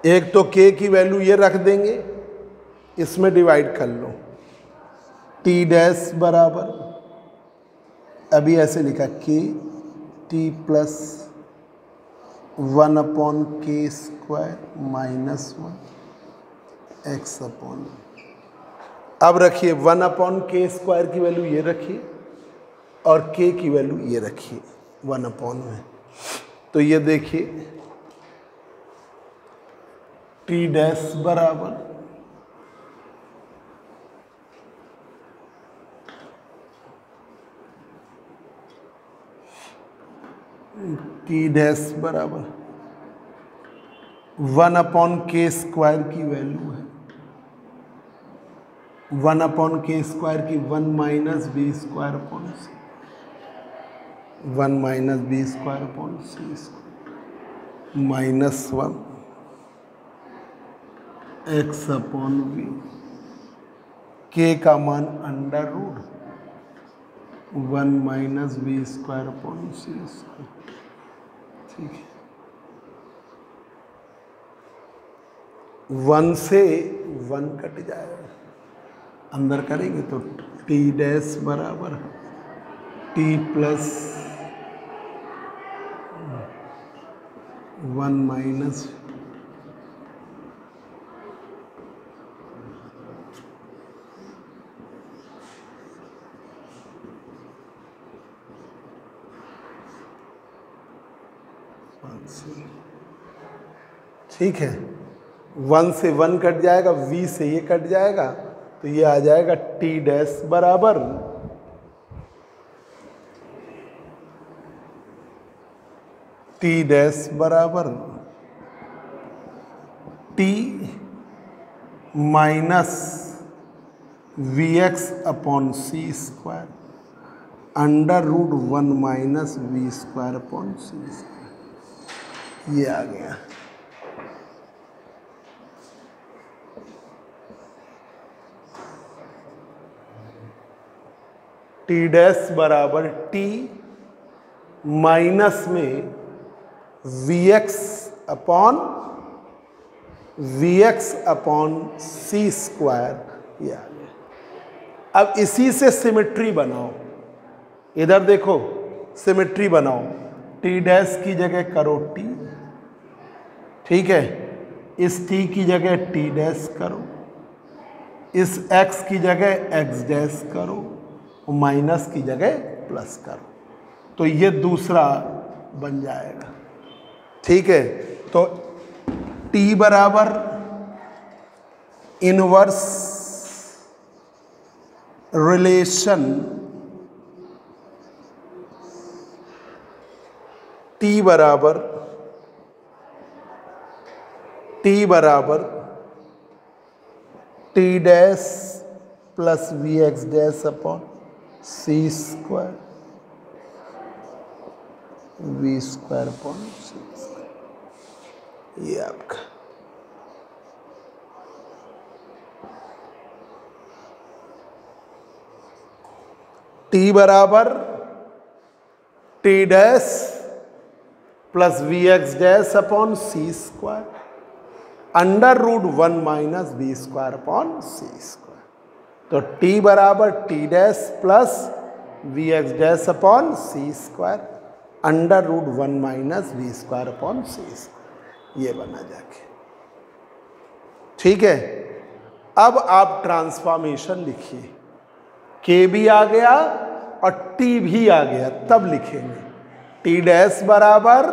एक तो के की वैल्यू ये रख देंगे, इसमें डिवाइड कर लो, टी डैश बराबर, अभी ऐसे लिखा के T plus 1 upon k square minus 1 x upon, अब रखिए 1 अपॉन के स्क्वायर की वैल्यू ये रखिए और के की वैल्यू ये रखिए 1 अपॉन में, तो ये देखिए टी डैश बराबर टी डैश बराबर 1 अपॉन के स्क्वायर की वैल्यू है 1 अपॉन के स्क्वायर की 1 minus b square upon c, 1 minus b square upon सी square minus 1 x upon b, k का मान under root 1 minus b square upon सी square, ठीक है। 1 से 1 cut जाएगा, अंदर करेंगे तो टी डैश बराबर टी प्लस 1 माइनस ठीक है, 1 से 1 कट जाएगा, v से ये कट जाएगा, तो ये आ जाएगा टी डैश बराबर टी डैश बराबर T minus we x upon C square under root 1 minus we square upon C square, ये आ गया। टी डैश बराबर टी माइनस में वी एक्स अपॉन सी स्क्वायर, ये आ गया। अब इसी से सिमेट्री बनाओ, इधर देखो सिमेट्री बनाओ, टी डैश की जगह करो टी, ठीक है, इस टी की जगह टी डैश करो, इस एक्स की जगह एक्स डैश करो, और माइनस की जगह प्लस करो, तो ये दूसरा बन जाएगा, ठीक है। तो t बराबर इनवर्स रिलेशन t बराबर T dash plus v x dash upon C square we square upon C square, ये आपका टी बराबर T dash plus v x dash upon सी square under root 1 minus b square upon सी square. तो t बराबर T dash plus v x dash upon सी square under root 1 minus b square upon सी square, ये बना जाके। ठीक है, अब आप transformation लिखिए, के भी आ गया और टी भी आ गया, तब लिखेंगे टी डैश बराबर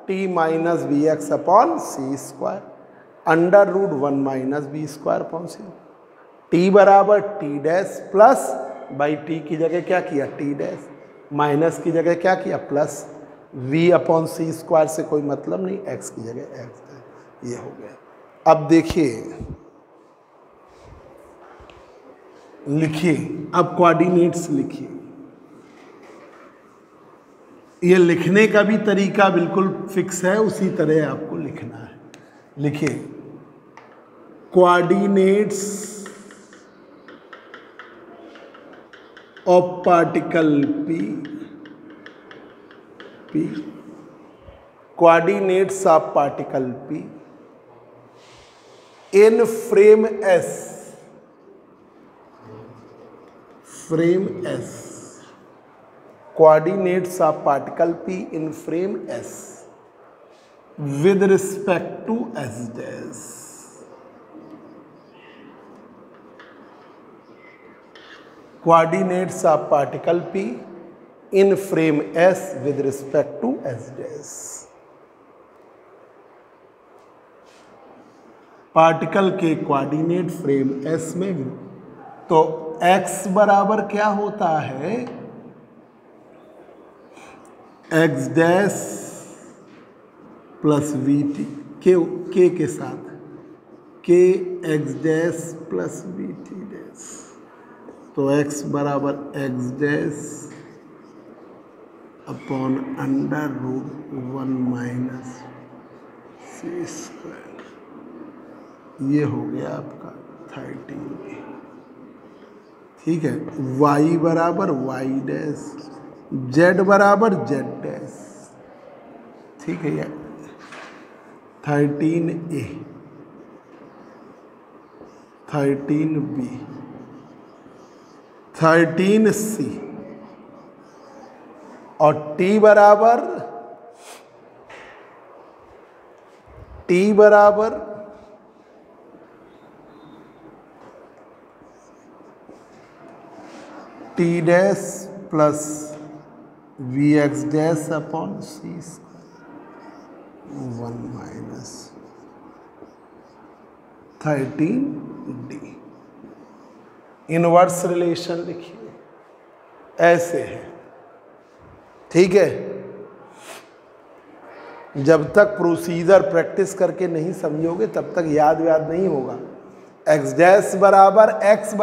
T minus b x upon सी square under root 1 minus b square upon c. T बराबर T dash plus by t की जगह क्या किया टी डैश, माइनस की जगह क्या किया प्लस, वी अपॉन सी स्क्वायर से कोई मतलब नहीं, एक्स की जगह एक्स, ये हो गया। अब देखिए लिखिए, अब कोऑर्डिनेट्स लिखिए। ये लिखने का भी तरीका बिल्कुल फिक्स है, उसी तरह आपको लिखना है। लिखिए coordinates of particle P, P coordinates of particle P in frame S, frame S, coordinates of particle P in frame S with respect to S dash, coordinates of particle P in frame S with respect to S dash। Particle के coordinate frame S में, तो x बराबर क्या होता है, x dash plus we t, के साथ k x dash plus we t dash, तो एक्स बराबर x dash upon under root 1 minus c square, ये हो गया आपका 13। ठीक है, y बराबर वाई डैश, z बराबर z डैश। ठीक है, 13a 13b 13c और t बराबर t dash plus v x dash upon सी square 1 minus 13d। Inverse relation लिखिए, ऐसे है। ठीक है, जब तक प्रोसीजर प्रैक्टिस करके नहीं समझोगे तब तक याद नहीं होगा। एक्स डैश बराबर x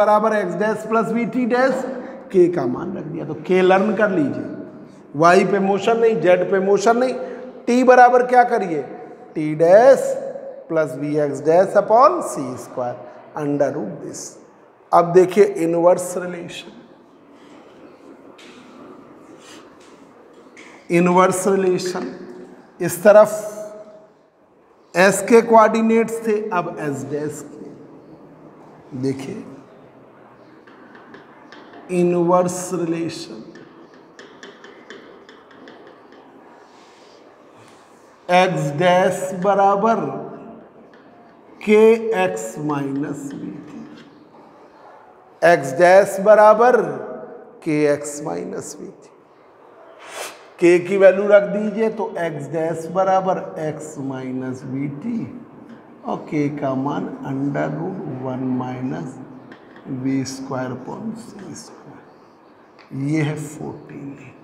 dash plus we t dash, के का मान रख दिया तो के लर्न कर लीजिए। वाई पे मोशन नहीं, जेड पे मोशन नहीं। टी बराबर क्या करिए, t dash plus v x dash upon C square under root this. अब देखिए इनवर्स रिलेशन, इनवर्स रिलेशन इस तरफ एस के कोऑर्डिनेट्स थे, अब एस डैश के। देखिए इनवर्स रिलेशन एक्स डैश बराबर के x minus we T, x dash बराबर के एक्स माइनस वी टी। के की वैल्यू रख दीजिए तो एक्स डैश बराबर एक्स माइनस वी टी और के का मान under root 1 minus we square upon C square, ये है 14।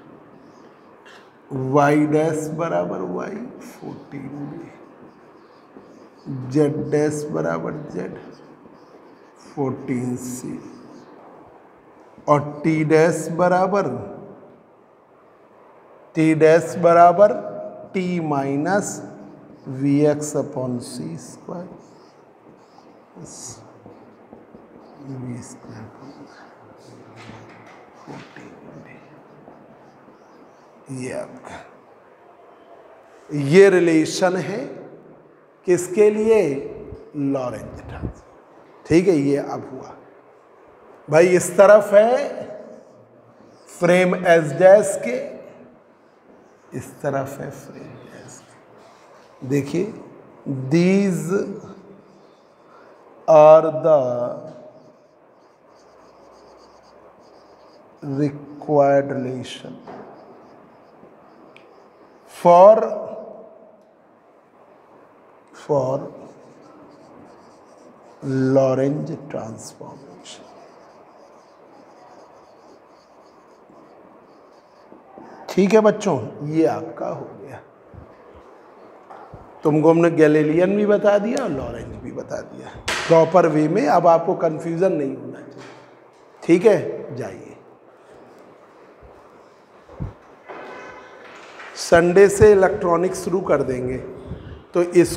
वाई डैश बराबर वाई 14b, जेड डैश बराबर जेड 14c और टी डैश बराबर टी डैश बराबर T minus we x upon C square we square. ये आपका ये रिलेशन है किसके लिए? Lorentz transform. ठीक है, ये अब हुआ भाई। इस तरफ है फ्रेम एस डैश के, इस तरफ है फ्रेम एस के। देखिए, these are the required relation for Lorentz transformation. ठीक है बच्चों, ये आपका हो गया। तुमको हमने गैलीलियन भी बता दिया और लॉरेंज भी बता दिया प्रॉपर वे में। अब आपको कंफ्यूजन नहीं होना चाहिए। ठीक है, जाइए। संडे से इलेक्ट्रॉनिक्स शुरू कर देंगे, तो इस